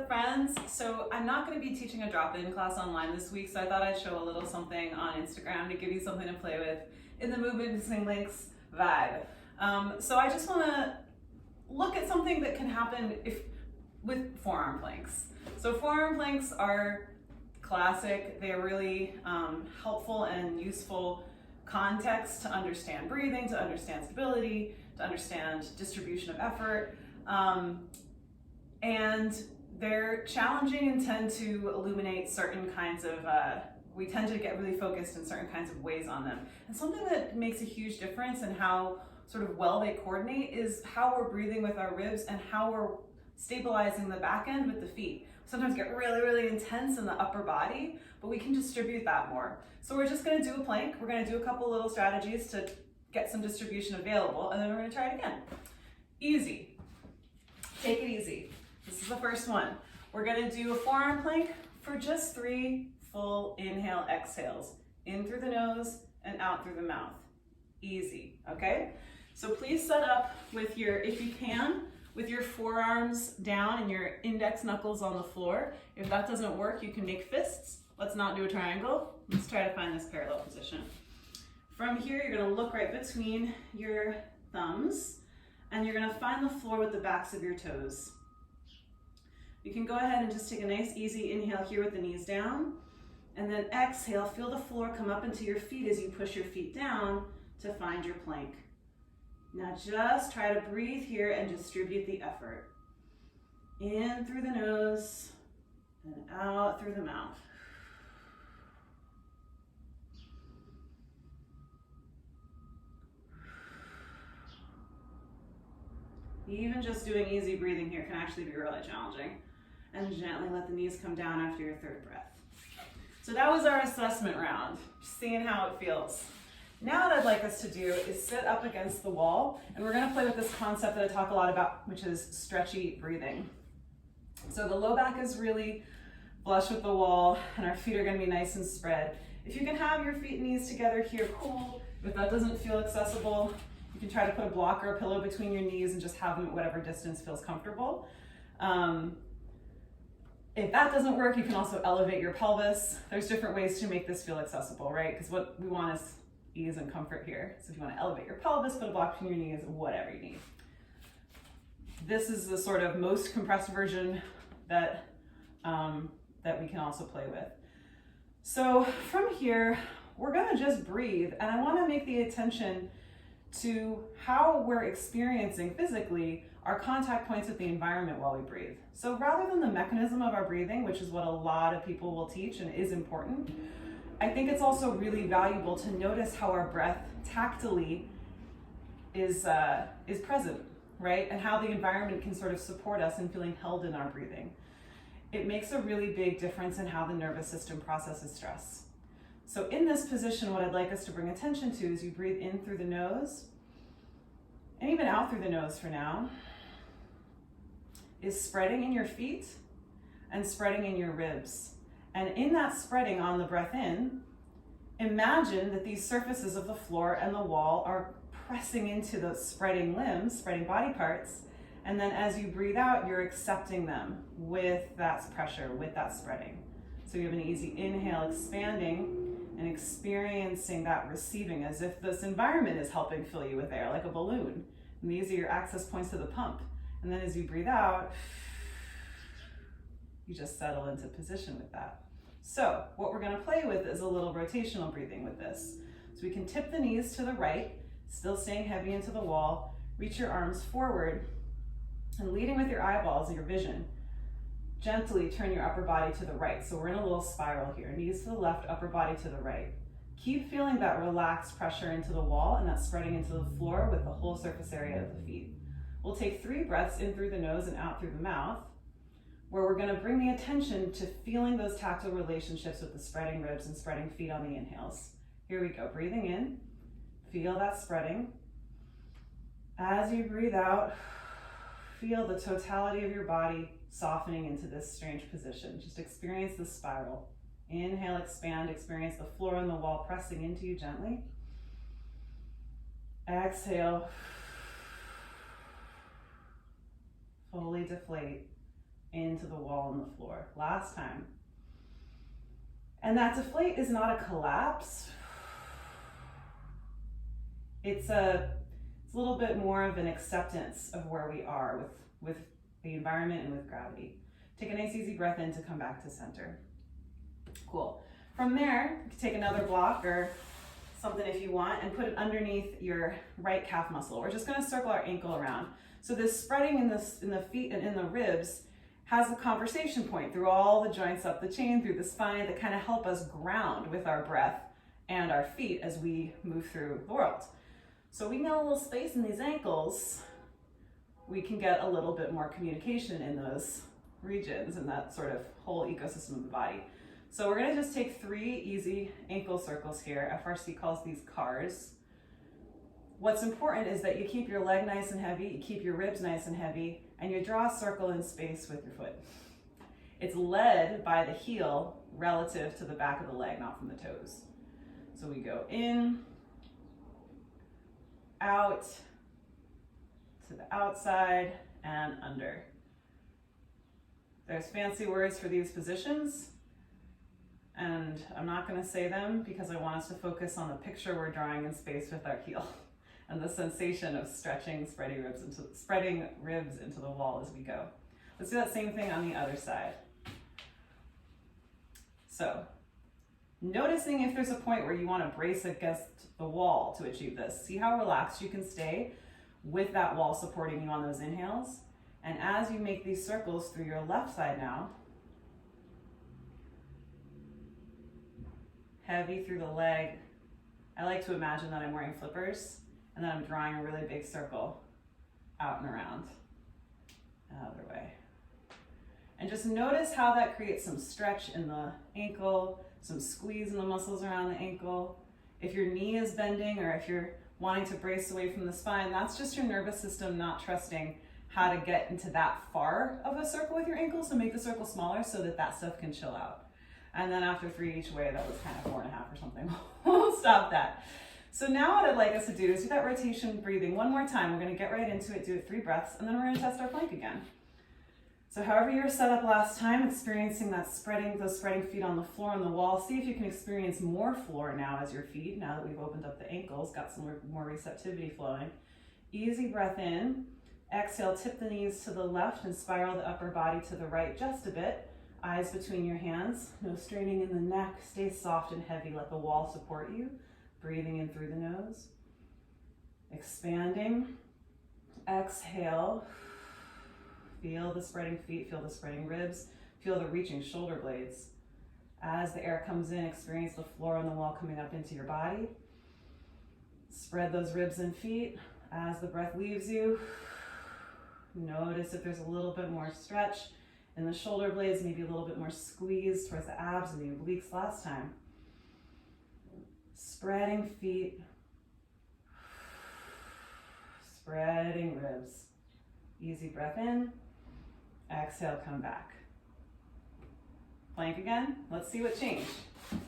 up, friends? So I'm not going to be teaching a drop-in class online this week, so I thought I'd show a little something on Instagram to give you something to play with in the movement missing links vibe. So I just want to look at something that can happen with forearm planks. So forearm planks are classic. They're really helpful and useful context to understand breathing, to understand stability, to understand distribution of effort. And they're challenging and tend to illuminate certain kinds of, we tend to get really focused in certain kinds of ways on them. And something that makes a huge difference in how sort of well they coordinate is how we're breathing with our ribs and how we're stabilizing the back end with the feet. Sometimes get really, really intense in the upper body, but we can distribute that more. So we're just gonna do a plank. We're gonna do a couple little strategies to get some distribution available, and then we're gonna try it again. Easy, take it easy. This is the first one. We're gonna do a forearm plank for just 3 full inhale exhales. In through the nose and out through the mouth. Easy, okay? So please set up with your, if you can, with your forearms down and your index knuckles on the floor. If that doesn't work, you can make fists. Let's not do a triangle. Let's try to find this parallel position. From here, you're gonna look right between your thumbs and you're gonna find the floor with the backs of your toes. You can go ahead and just take a nice easy inhale here with the knees down, and then exhale, feel the floor come up into your feet as you push your feet down to find your plank. Now just try to breathe here and distribute the effort. In through the nose and out through the mouth. Even just doing easy breathing here can actually be really challenging. And gently let the knees come down after your third breath. So that was our assessment round, just seeing how it feels. Now what I'd like us to do is sit up against the wall, and we're gonna play with this concept that I talk a lot about, which is stretchy breathing. So the low back is really flush with the wall, and our feet are gonna be nice and spread. If you can have your feet and knees together here, cool. If that doesn't feel accessible, you can try to put a block or a pillow between your knees and just have them at whatever distance feels comfortable. If that doesn't work, you can also elevate your pelvis. There's different ways to make this feel accessible, right? Because what we want is ease and comfort here. So if you want to elevate your pelvis, put a block between your knees, whatever you need. This is the sort of most compressed version that, that we can also play with. So from here, we're gonna just breathe, and I wanna make the attention to how we're experiencing physically our contact points with the environment while we breathe. So rather than the mechanism of our breathing, which is what a lot of people will teach and is important, I think it's also really valuable to notice how our breath tactily is present, right? And how the environment can sort of support us in feeling held in our breathing. It makes a really big difference in how the nervous system processes stress. So in this position, what I'd like us to bring attention to is you breathe in through the nose, and even out through the nose for now, is spreading in your feet and spreading in your ribs. And in that spreading on the breath in, imagine that these surfaces of the floor and the wall are pressing into the spreading limbs, spreading body parts, and then as you breathe out, you're accepting them with that pressure, with that spreading. So you have an easy inhale, expanding, and experiencing that receiving as if this environment is helping fill you with air, like a balloon. And these are your access points to the pump. And then as you breathe out, you just settle into position with that. So what we're gonna play with is a little rotational breathing with this. So we can tip the knees to the right, still staying heavy into the wall, reach your arms forward, and leading with your eyeballs, your vision, gently turn your upper body to the right. So we're in a little spiral here, knees to the left, upper body to the right. Keep feeling that relaxed pressure into the wall and that spreading into the floor with the whole surface area of the feet. We'll take 3 breaths in through the nose and out through the mouth, where we're gonna bring the attention to feeling those tactile relationships with the spreading ribs and spreading feet on the inhales. Here we go, breathing in, feel that spreading. As you breathe out, feel the totality of your body softening into this strange position. Just experience the spiral. Inhale, expand, experience the floor and the wall pressing into you gently. Exhale, fully deflate. into the wall and the floor. Last time. And that deflate is not a collapse. It's a little bit more of an acceptance of where we are with the environment and with gravity. Take a nice easy breath in to come back to center. Cool. From there, you can take another block or something if you want and put it underneath your right calf muscle. We're just going to circle our ankle around. So this spreading in the feet and in the ribs has the conversation point through all the joints up the chain, through the spine, that kind of help us ground with our breath and our feet as we move through the world. So we get a little space in these ankles, we can get a little bit more communication in those regions and that sort of whole ecosystem of the body. So we're gonna just take 3 easy ankle circles here. FRC calls these cars. What's important is that you keep your leg nice and heavy, you keep your ribs nice and heavy, and you draw a circle in space with your foot. It's led by the heel relative to the back of the leg, not from the toes. So we go in, out, to the outside, and under. There's fancy words for these positions, and I'm not going to say them because I want us to focus on the picture we're drawing in space with our heel and the sensation of spreading ribs into the wall as we go. Let's do that same thing on the other side. So, noticing if there's a point where you want to brace against the wall to achieve this. See how relaxed you can stay with that wall supporting you on those inhales. And as you make these circles through your left side now, heavy through the leg. I like to imagine that I'm wearing flippers and that I'm drawing a really big circle out and around. Other way. And just notice how that creates some stretch in the ankle, some squeeze in the muscles around the ankle. If your knee is bending or if you're wanting to brace away from the spine, that's just your nervous system not trusting how to get into that far of a circle with your ankle. So make the circle smaller so that that stuff can chill out. And then after 3 each way, that was kind of 4.5 or something. We'll stop that. So now what I'd like us to do is do that rotation breathing one more time. We're going to get right into it, do it 3 breaths, and then we're going to test our plank again. So however you were set up last time, experiencing that those spreading feet on the floor and the wall. See if you can experience more floor now as your feet, now that we've opened up the ankles, got some more receptivity flowing. Easy breath in. Exhale, tip the knees to the left and spiral the upper body to the right just a bit. Eyes between your hands, no straining in the neck, stay soft and heavy, let the wall support you. Breathing in through the nose. Expanding. Exhale. Feel the spreading feet, feel the spreading ribs, feel the reaching shoulder blades. As the air comes in, experience the floor and the wall coming up into your body. Spread those ribs and feet. As the breath leaves you, notice if there's a little bit more stretch in the shoulder blades, maybe a little bit more squeeze towards the abs and the obliques last time. Spreading feet, spreading ribs. Easy breath in, exhale, come back. Plank again, let's see what changed.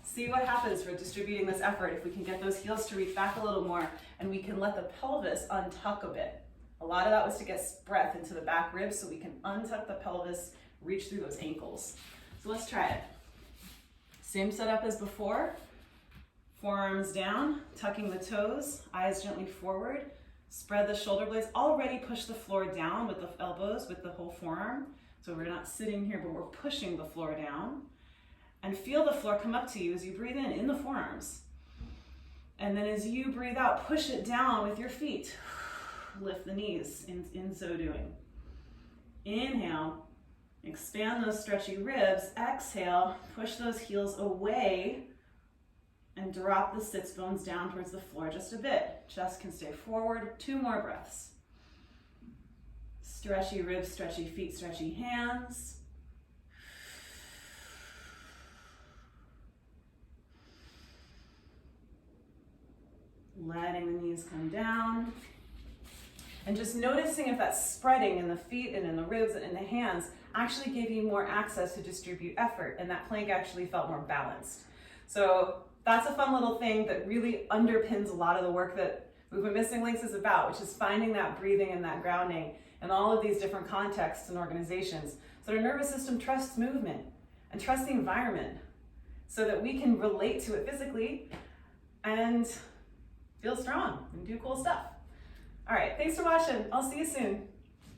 See what happens for distributing this effort if we can get those heels to reach back a little more and we can let the pelvis untuck a bit. A lot of that was to get breath into the back ribs so we can untuck the pelvis, reach through those ankles. So let's try it. Same setup as before. Forearms down, tucking the toes, eyes gently forward. Spread the shoulder blades. Already push the floor down with the elbows, with the whole forearm. So we're not sitting here, but we're pushing the floor down. And feel the floor come up to you as you breathe in the forearms. And then as you breathe out, push it down with your feet. Lift the knees in so doing. Inhale, expand those stretchy ribs. Exhale, push those heels away and drop the sits bones down towards the floor just a bit. Chest can stay forward. 2 more breaths. Stretchy ribs, stretchy feet, stretchy hands. Letting the knees come down. And just noticing if that spreading in the feet and in the ribs and in the hands actually gave you more access to distribute effort, and that plank actually felt more balanced. So that's a fun little thing that really underpins a lot of the work that Movement Missing Links is about, which is finding that breathing and that grounding in all of these different contexts and organizations so our nervous system trusts movement and trusts the environment so that we can relate to it physically and feel strong and do cool stuff. All right, thanks for watching. I'll see you soon.